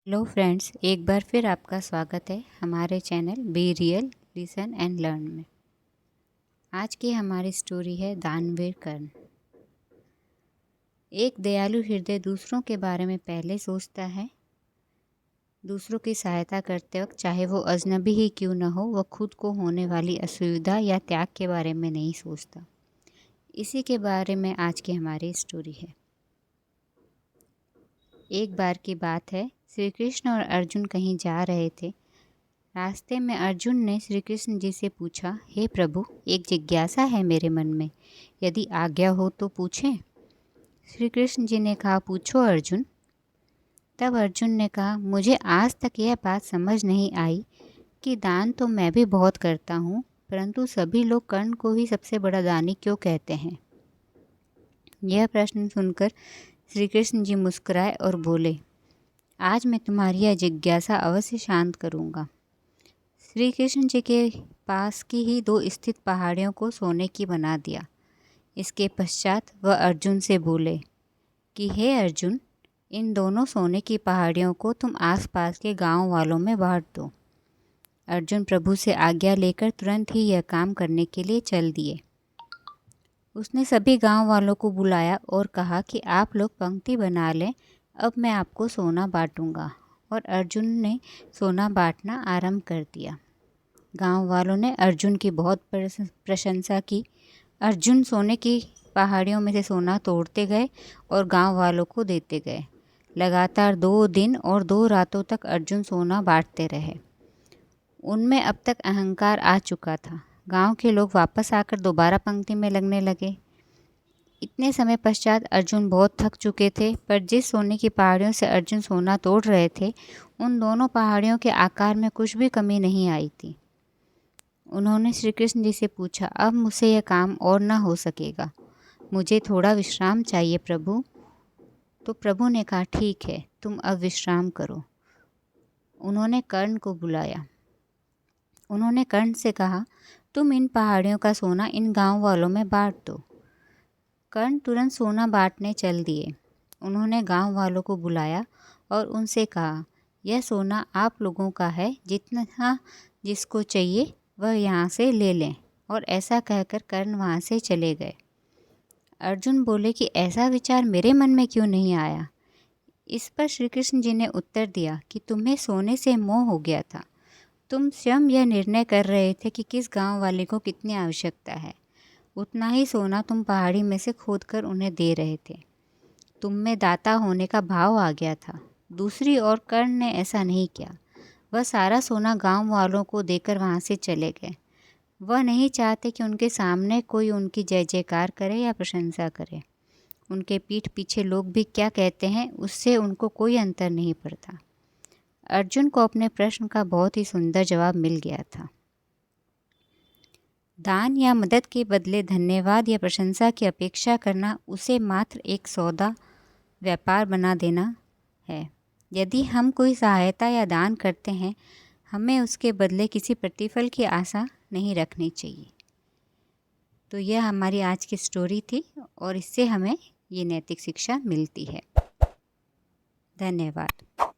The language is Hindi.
हेलो फ्रेंड्स, एक बार फिर आपका स्वागत है हमारे channel be real listen and learn में। आज की हमारी स्टोरी है दानवीर कर्ण। एक दयालु हृदय दूसरों के बारे में पहले सोचता है। दूसरों की सहायता करते वक्त चाहे वो अजनबी ही क्यों न हो, वह खुद को होने वाली असुविधा या त्याग के बारे में नहीं सोचता। इसी के बारे में आज की हमारी स्टोरी है। एक बार की बात है, श्री कृष्ण और अर्जुन कहीं जा रहे थे। रास्ते में अर्जुन ने श्री कृष्ण जी से पूछा, हे प्रभु, एक जिज्ञासा है मेरे मन में, यदि आज्ञा हो तो पूछें। श्री कृष्ण जी ने कहा, पूछो अर्जुन। तब अर्जुन ने कहा, मुझे आज तक यह बात समझ नहीं आई कि दान तो मैं भी बहुत करता हूँ, परंतु सभी लोग कर्ण को ही सबसे बड़ा दानी क्यों कहते हैं। यह प्रश्न सुनकर श्री कृष्ण जी मुस्कुराए और बोले, आज मैं तुम्हारी यह जिज्ञासा अवश्य शांत करूँगा। श्री कृष्ण जी के पास की ही दो स्थित पहाड़ियों को सोने की बना दिया। इसके पश्चात वह अर्जुन से बोले कि हे अर्जुन, इन दोनों सोने की पहाड़ियों को तुम आसपास के गांव वालों में बांट दो। अर्जुन प्रभु से आज्ञा लेकर तुरंत ही यह काम करने के लिए चल दिए। उसने सभी गांव वालों को बुलाया और कहा कि आप लोग पंक्ति बना लें, अब मैं आपको सोना बांटूंगा। और अर्जुन ने सोना बांटना आरंभ कर दिया। गांव वालों ने अर्जुन की बहुत प्रशंसा की। अर्जुन सोने की पहाड़ियों में से सोना तोड़ते गए और गांव वालों को देते गए। लगातार 2 दिन और 2 रातों तक अर्जुन सोना बांटते रहे। उनमें अब तक अहंकार आ चुका था। गांव के लोग वापस आकर दोबारा पंक्ति में लगने लगे। इतने समय पश्चात अर्जुन बहुत थक चुके थे, पर जिस सोने की पहाड़ियों से अर्जुन सोना तोड़ रहे थे, उन दोनों पहाड़ियों के आकार में कुछ भी कमी नहीं आई थी। उन्होंने श्री कृष्ण जी से पूछा, अब मुझसे यह काम और न हो सकेगा, मुझे थोड़ा विश्राम चाहिए प्रभु। तो प्रभु ने कहा, ठीक है, तुम अब विश्राम करो। उन्होंने कर्ण को बुलाया। उन्होंने कर्ण से कहा, तुम इन पहाड़ियों का सोना इन गांव वालों में बांट दो। कर्ण तुरंत सोना बांटने चल दिए। उन्होंने गांव वालों को बुलाया और उनसे कहा, यह सोना आप लोगों का है, जितना जिसको चाहिए वह यहाँ से ले लें। और ऐसा कहकर कर्ण वहाँ से चले गए। अर्जुन बोले कि ऐसा विचार मेरे मन में क्यों नहीं आया। इस पर श्री कृष्ण जी ने उत्तर दिया कि तुम्हें सोने से मोह हो गया था। तुम स्वयं यह निर्णय कर रहे थे कि किस गांव वाले को कितनी आवश्यकता है, उतना ही सोना तुम पहाड़ी में से खोद कर उन्हें दे रहे थे। तुम में दाता होने का भाव आ गया था। दूसरी ओर कर्ण ने ऐसा नहीं किया। वह सारा सोना गांव वालों को देकर वहां से चले गए। वह नहीं चाहते कि उनके सामने कोई उनकी जय जयकार करे या प्रशंसा करे। उनके पीठ पीछे लोग भी क्या कहते हैं, उससे उनको कोई अंतर नहीं पड़ता। अर्जुन को अपने प्रश्न का बहुत ही सुंदर जवाब मिल गया था। दान या मदद के बदले धन्यवाद या प्रशंसा की अपेक्षा करना उसे मात्र एक सौदा, व्यापार बना देना है। यदि हम कोई सहायता या दान करते हैं, हमें उसके बदले किसी प्रतिफल की आशा नहीं रखनी चाहिए। तो यह हमारी आज की स्टोरी थी और इससे हमें ये नैतिक शिक्षा मिलती है। धन्यवाद।